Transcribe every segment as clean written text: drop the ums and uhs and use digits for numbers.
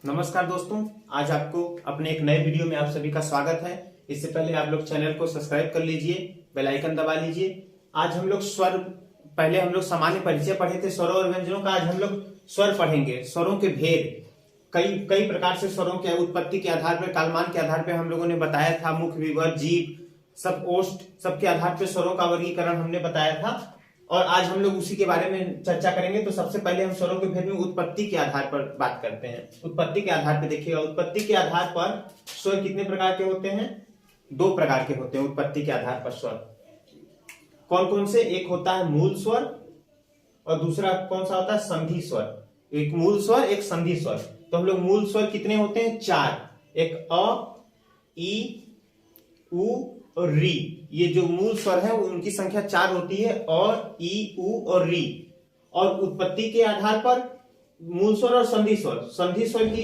नमस्कार दोस्तों, आज आपको अपने एक नए वीडियो में आप सभी का स्वागत है। इससे पहले आप लोग चैनल को सब्सक्राइब कर लीजिए, बेल आइकन दबा लीजिए। आज हम लोग स्वर, पहले हम लोग सामान्य परिचय पढ़े थे स्वरों और व्यंजनों का। आज हम लोग स्वर पढ़ेंगे, स्वरों के भेद। कई प्रकार से स्वरों के उत्पत्ति के आधार पर, कालमान के आधार पर हम लोगों ने बताया था। मुख, विवर, जीभ, सब ओष्ठ, सबके आधार पर स्वरों का वर्गीकरण हमने बताया था और आज हम लोग उसी के बारे में चर्चा करेंगे। तो सबसे पहले हम स्वरों के भेद में उत्पत्ति के आधार पर बात करते हैं। उत्पत्ति के आधार पर देखिएगा, उत्पत्ति के आधार पर स्वर कितने प्रकार के होते हैं? 2 प्रकार के होते हैं उत्पत्ति के आधार पर स्वर। कौन कौन से? एक होता है मूल स्वर और दूसरा कौन सा होता है? संधि स्वर। एक मूल स्वर, एक संधि स्वर। तो हम लोग मूल स्वर कितने होते हैं? 4। एक अ, ई, उ और री। ये जो मूल स्वर है उनकी संख्या 4 होती है, और ई, उ और री। और उत्पत्ति के आधार पर मूल स्वर और संधि स्वर, संधि स्वर की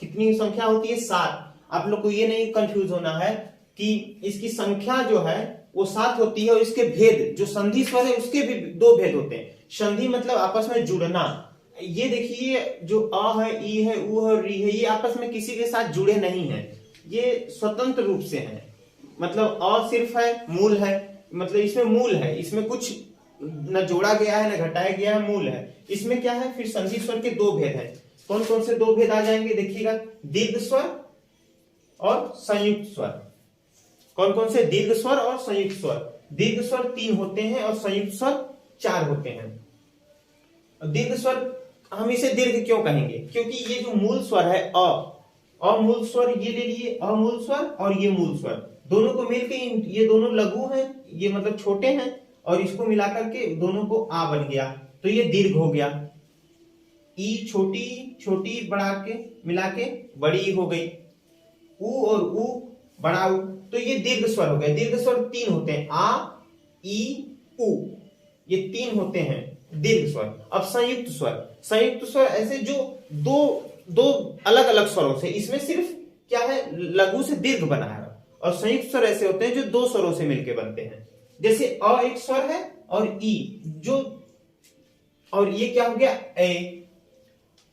कितनी संख्या होती है? 7। आप लोग को ये नहीं कंफ्यूज होना है कि इसकी संख्या जो है वो 7 होती है और इसके भेद, जो संधि स्वर है उसके भी 2 भेद होते हैं। संधि मतलब आपस में जुड़ना। ये देखिए, जो अ है, ई है, उ है, री है, ये आपस में किसी के साथ जुड़े नहीं है, ये स्वतंत्र रूप से है। मतलब अ सिर्फ है, मूल है, मतलब इसमें मूल है, इसमें कुछ न जोड़ा गया है न घटाया गया है, मूल है। इसमें क्या है? फिर संधि स्वर के 2 भेद हैं। कौन कौन से 2 भेद आ जाएंगे? देखिएगा, दीर्घ स्वर और संयुक्त स्वर। कौन कौन से? दीर्घ स्वर और संयुक्त स्वर। दीर्घ स्वर 3 होते हैं और संयुक्त स्वर 4 होते हैं। दीर्घ स्वर, हम इसे दीर्घ क्यों कहेंगे? क्योंकि ये जो मूल स्वर है अमूल स्वर, ये ले लिए अमूल स्वर और ये मूल स्वर, दोनों को मिलकर ये दोनों लघु हैं, ये मतलब छोटे हैं, और इसको मिलाकर के दोनों को आ बन गया, तो ये दीर्घ हो गया। ई छोटी छोटी बढ़ा के मिला के बड़ी हो गई। उ और उ बड़ा उ, तो ये दीर्घ स्वर हो गए। दीर्घ स्वर 3 होते हैं, आ, ई, उ, ये 3 होते हैं दीर्घ स्वर। अब संयुक्त स्वर, संयुक्त स्वर ऐसे जो दो अलग अलग स्वरों से, इसमें सिर्फ क्या है? लघु से दीर्घ बना है। और संयुक्त स्वर ऐसे होते हैं जो 2 स्वरों से मिलकर बनते हैं। जैसे अ एक स्वर है और ई, जो, और ये क्या हो गया? ए।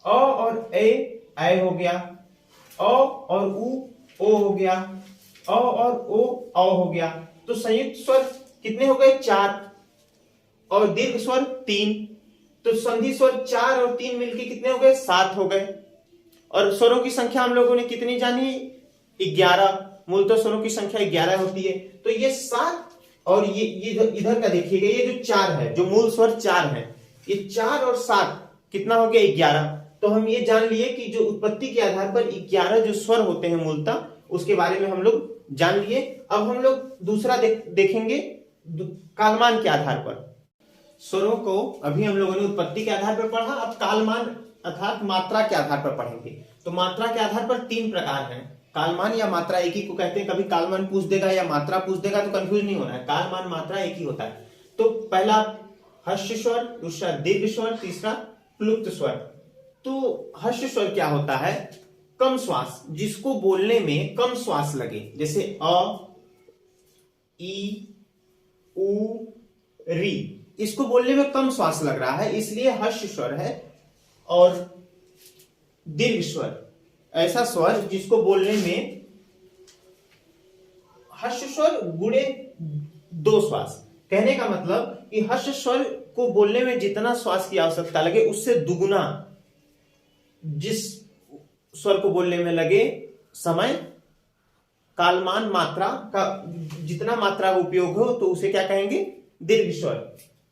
अ और ए हो गया। अ और उ ओ हो गया। अ और ओ हो गया। तो संयुक्त स्वर कितने हो गए? 4 और दीर्घ स्वर 3। तो संधि स्वर 4 और 3 मिलके कितने हो गए? 7 हो गए। और स्वरों की संख्या हम लोगों ने कितनी जानी? 11। मूलतः स्वरों की संख्या 11 होती है। तो ये 7 और ये इधर का देखिएगा, ये जो 4 है, जो मूल स्वर 4 है, ये 4 और 7 कितना हो गया? 11। तो हम ये जान लिए कि जो उत्पत्ति के आधार पर 11 जो स्वर होते हैं मूलतः, उसके बारे में हम लोग जान लिए। अब हम लोग दूसरा देखेंगे कालमान के आधार पर। स्वरों को अभी हम लोगों ने उत्पत्ति के आधार पर पढ़ा, अब कालमान अर्थात मात्रा के आधार पर पढ़ेंगे। तो मात्रा के आधार पर 3 प्रकार हैं, कालमान या मात्रा, एक ही को कहते हैं। कभी कालमान पूछ देगा या मात्रा पूछ देगा तो कंफ्यूज नहीं होना है, कालमान मात्रा एक ही होता है। तो पहला हर्ष स्वर, दूसरा दीर्घ स्वर, तीसरा प्लुप्त स्वर। तो हर्ष स्वर क्या होता है? कम श्वास, जिसको बोलने में कम श्वास लगे, जैसे अ, ई, उ, री, इसको बोलने में कम श्वास लग रहा है, इसलिए हर्ष स्वर है। और दीर्घ स्वर ऐसा स्वर जिसको बोलने में हर्ष स्वर गुणे 2 श्वास। कहने का मतलब कि हर्ष स्वर को बोलने में जितना श्वास की आवश्यकता लगे उससे दुगुना जिस स्वर को बोलने में लगे समय, कालमान मात्रा का जितना मात्रा का उपयोग हो तो उसे क्या कहेंगे? दीर्घ स्वर।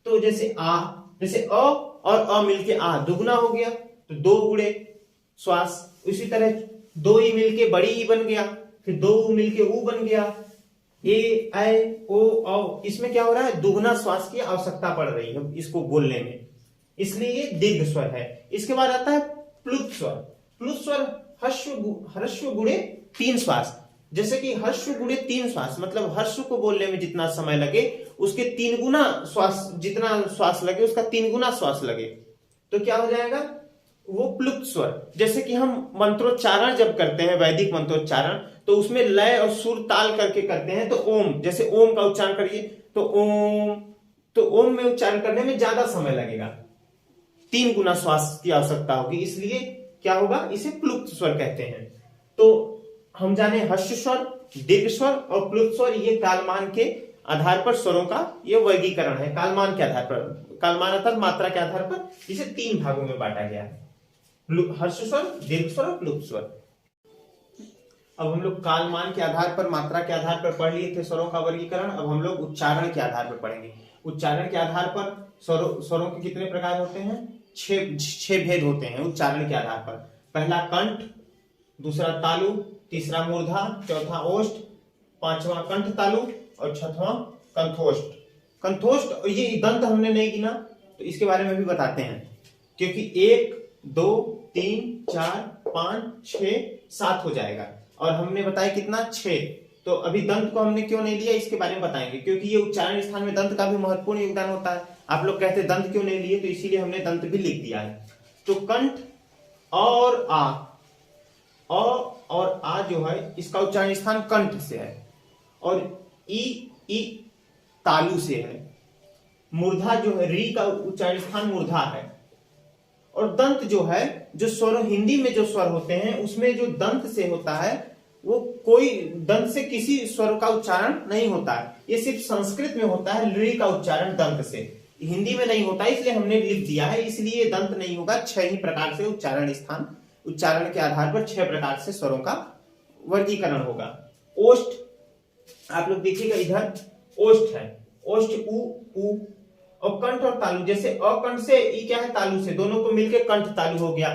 तो जैसे आ, जैसे अ और अ मिलके आ, दुगुना हो गया, तो 2 गुणे श्वास। इसी तरह 2 ई मिलके बड़ी ई बन गया, फिर 2 उ मिलके उ बन गया, ए, ऐ, ओ, औ, इसमें क्या हो रहा है? दुगुना श्वास की आवश्यकता पड़ रही है इसको बोलने में, इसलिए ये दीर्घ स्वर है। इसके बाद आता है प्लुत स्वर। प्लुत स्वर हर्ष गुणे 3 श्वास। जैसे कि हर्ष गुणे 3 श्वास, मतलब हर्ष को बोलने में जितना समय लगे उसके 3 गुना श्वास, जितना श्वास लगे उसका 3 गुना श्वास लगे, तो क्या हो जाएगा? वो प्लुप्त स्वर। जैसे कि हम मंत्रोच्चारण जब करते हैं, वैदिक मंत्रोच्चारण, तो उसमें लय और सुर ताल करके करते हैं। तो ओम, जैसे ओम का उच्चारण करिए तो ओम में उच्चारण करने में ज्यादा समय लगेगा, 3 गुना श्वास की आवश्यकता होगी, इसलिए क्या होगा, इसे प्लुप्त स्वर कहते हैं। तो हम जाने हर्ष स्वर, दीर्घ स्वर और प्लुप्त स्वर, ये कालमान के आधार पर स्वरों का ये वर्गीकरण है। कालमान के आधार पर, कालमान अर्थात मात्रा के आधार पर इसे 3 भागों में बांटा गया है, हर्ष स्वर, दीर्घ स्वर और प्लुप्त स्वर। अब हम लोग कालमान के आधार पर, मात्रा के आधार पर पढ़ लिए थे स्वरों का वर्गीकरण। अब हम लोग उच्चारण के आधार पर पढ़ेंगे। उच्चारण के आधार पर स्वरों के कितने प्रकार होते हैं, 6 भेद होते हैं उच्चारण के आधार पर। पहला कंठ, दूसरा तालु, तीसरा मूर्धा, चौथा ओष्ठ, पांचवा कंठ तालु और छठवां कंठोष्ठ। कंठोष्ठ ये दंत हमने नहीं गिना, तो इसके बारे में भी बताते हैं, क्योंकि 1 2 3 4 5 6 7 हो जाएगा और हमने बताया कितना, 6। तो अभी दंत को हमने क्यों नहीं लिया, इसके बारे में बताएंगे, क्योंकि ये उच्चारण स्थान में दंत का भी महत्वपूर्ण योगदान होता है। आप लोग कहते हैं दंत क्यों नहीं लिए, तो इसीलिए हमने दंत भी लिख दिया है। तो कंठ और आ जो है, इसका उच्चारण स्थान कंठ से है, और ई तालु से है। मूर्धा जो है, री का उच्चारण स्थान मूर्धा है। और दंत जो है, जो स्वर हिंदी में जो स्वर होते हैं उसमें जो दंत से होता है, वो कोई दंत से किसी स्वर का उच्चारण नहीं होता है। ये सिर्फ संस्कृत में होता है, री का उच्चारण दंत से, हिंदी में नहीं होता, इसलिए हमने लिख दिया है। इसलिए दंत नहीं होगा। 6 ही प्रकार से उच्चारण स्थान, उच्चारण के आधार पर 6 प्रकार से स्वरों का वर्गीकरण होगा। ओष्ठ, आप लोग देखिएगा इधर ओष्ठ है, ओष्ठ उ, और कंठ और तालु, जैसे अकंठ से ई क्या है, तालु से, दोनों को मिलकर कंठ तालु हो गया,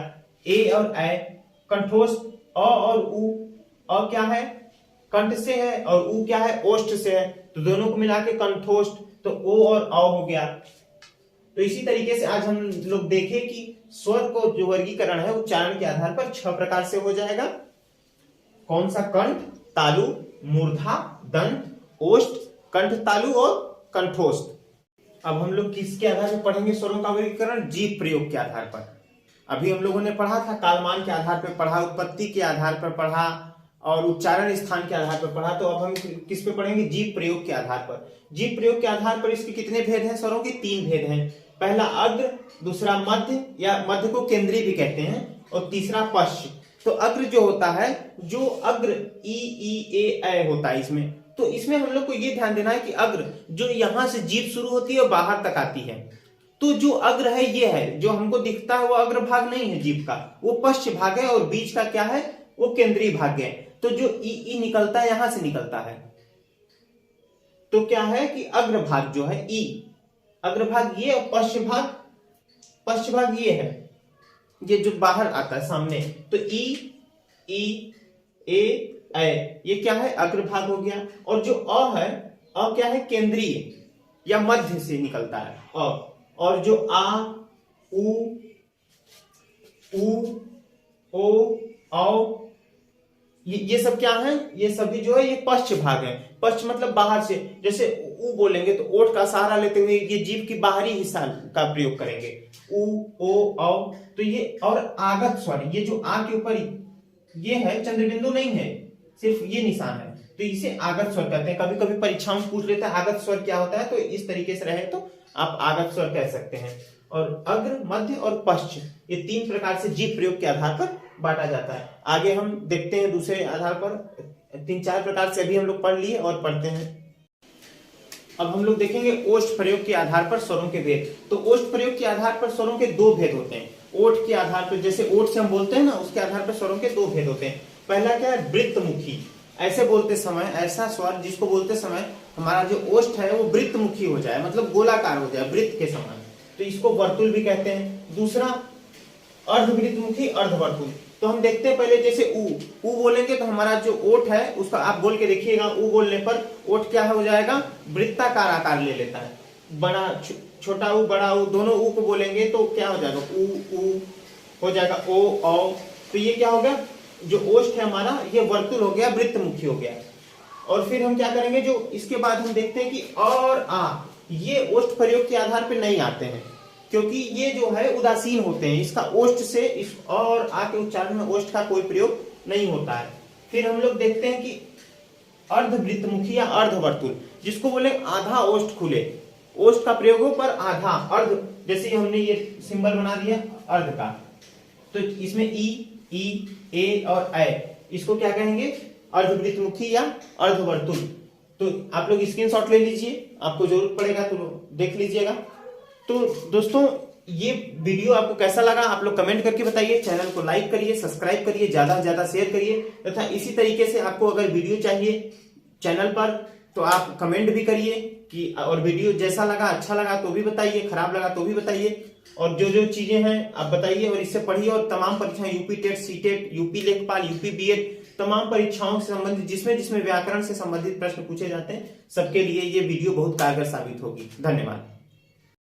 ए और ए। कंठोष्ठ अ और उ, अ क्या है, कंठ से है, और उ क्या है, ओष्ठ से है, तो दोनों को मिला के कंठोष्ठ, तो ओ और अ हो गया। तो इसी तरीके से आज हम लोग देखें कि स्वर को जो वर्गीकरण है उच्चारण के आधार पर 6 प्रकार से हो जाएगा। कौन सा, कंठ, तालु, मूर्धा, दंत, ओष्ठ, कंठ तालु और कंठोष्ठ। अब हम लोग किसके आधार पर पढ़ेंगे स्वरों का वर्गीकरण, जीव प्रयोग के आधार पर। अभी हम लोगों ने पढ़ा था कालमान के आधार पर पढ़ा, उत्पत्ति के आधार पर पढ़ा और उच्चारण स्थान के आधार पर पढ़ा। तो अब हम किस पे पढ़ेंगे, जीव प्रयोग के आधार पर। जीव प्रयोग के आधार पर इसके कितने भेद हैं, स्वरों के 3 भेद हैं। पहला अग्र, दूसरा मध्य या मध्य को केंद्रीय भी कहते हैं, और तीसरा पश्च। तो अग्र जो होता है, जो अग्र ई ए होता है इसमें, तो इसमें हम लोग को ये ध्यान देना है कि अग्र जो यहां से जीभ शुरू होती है और बाहर तक आती है, तो जो अग्र है ये है, जो हमको दिखता है वो अग्र भाग नहीं है जीभ का, वो पश्च भाग है, और बीच का क्या है, वो केंद्रीय भाग है। तो जो ई निकलता है यहां से निकलता है, तो क्या है कि अग्र भाग जो है ई, अग्र भाग ये, और पश्च भाग ये है, ये जो बाहर आता है सामने। तो ई ए ये क्या है, अग्र भाग हो गया। और जो अ है, अ क्या है, केंद्रीय या मध्य से निकलता है अ। और जो आ, उ, ओ, औ, ये सब क्या है, ये सभी जो है ये पश्च भाग है। पश्च मतलब बाहर से, जैसे उ बोलेंगे तो ओठ का सहारा लेते हुए ये जीभ की बाहरी हिस्सा का प्रयोग करेंगे, उ, ओ, औ। तो ये और आगत स्वर, ये जो आ के ऊपर ये है, चंद्रबिंदु नहीं है, सिर्फ ये निशान है, तो इसे आगत स्वर कहते हैं। कभी कभी परीक्षाओं में पूछ लेता है आगत स्वर क्या होता है, तो इस तरीके से रहे तो आप आगत स्वर कह सकते हैं। और अग्र, मध्य और पश्च, ये 3 प्रकार से जीभ प्रयोग के आधार पर बांटा जाता है। आगे हम देखते हैं दूसरे आधार पर, 3-4 प्रकार से अभी हम लोग पढ़ लिए और पढ़ते हैं। अब हम लोग देखेंगे ओष्ठ प्रयोग के आधार पर स्वरों के भेद। तो ओष्ठ प्रयोग के आधार पर स्वरों के 2 भेद होते हैं। ओठ के आधार पर, जैसे ओठ से हम बोलते हैं ना, उसके आधार पर स्वरों के 2 भेद होते हैं। पहला क्या है, वृत्तमुखी। ऐसे बोलते समय, ऐसा स्वर जिसको बोलते समय हमारा जो ओष्ठ है वो वृत्तमुखी हो जाए, मतलब गोलाकार हो जाए वृत्त के समान, तो इसको वर्तुल भी कहते हैं। दूसरा अर्धवृत्तमुखी, अर्धवर्तुल। तो हम देखते हैं पहले, जैसे उ बोलेंगे तो हमारा जो ओठ है उसका आप बोल के देखिएगा, उ बोलने पर ओठ क्या हो जाएगा, वृत्ताकार आकार ले लेता है। बड़ा छोटा उ, बड़ा उ, दोनों उ को बोलेंगे तो क्या हो जाएगा, उ हो जाएगा, ओ, औ। तो ये क्या हो गया, जो ओष्ठ है हमारा ये वर्तुल हो गया, वृत्तमुखी हो गया। और फिर हम क्या करेंगे, जो इसके बाद हम देखते हैं कि और आ, ये ओष्ठ प्रयोग के आधार पर नहीं आते हैं, क्योंकि ये जो है उदासीन होते हैं। इसका ओष्ठ से, इस और आ के उच्चारण में ओष्ठ का कोई प्रयोग नहीं होता है। फिर हम लोग देखते हैं कि अर्धवृत्तमुखी या अर्धवर्तुल, जिसको बोले आधा ओष्ठ खुले, ओष्ठ का प्रयोग हो पर आधा, अर्ध, जैसे हमने ये सिंबल बना दिया अर्ध का, तो इसमें ई ए और ऐ, इसको क्या कहेंगे? अर्धवृत्तमुखी या अर्धवर्तुल। तो आप लोग स्क्रीनशॉट ले लीजिए, आपको जरूरत पड़ेगा तो देख लीजिएगा। तो दोस्तों ये वीडियो आपको कैसा लगा आप लोग कमेंट करके बताइए। चैनल को लाइक करिए, सब्सक्राइब करिए, ज्यादा से ज्यादा शेयर करिए, तथा इसी तरीके से आपको अगर वीडियो चाहिए चैनल पर तो आप कमेंट भी करिए कि, और वीडियो जैसा लगा, अच्छा लगा तो भी बताइए, खराब लगा तो भी बताइए, और जो जो चीजें हैं आप बताइए और इससे पढ़िए। और तमाम परीक्षाएं यूपी टेट, सीटेट, यूपी लेखपाल, यूपी बीएड, तमाम परीक्षाओं से संबंधित जिसमें जिसमें व्याकरण से संबंधित प्रश्न पूछे जाते हैं, सबके लिए ये वीडियो बहुत कारगर साबित होगी। धन्यवाद।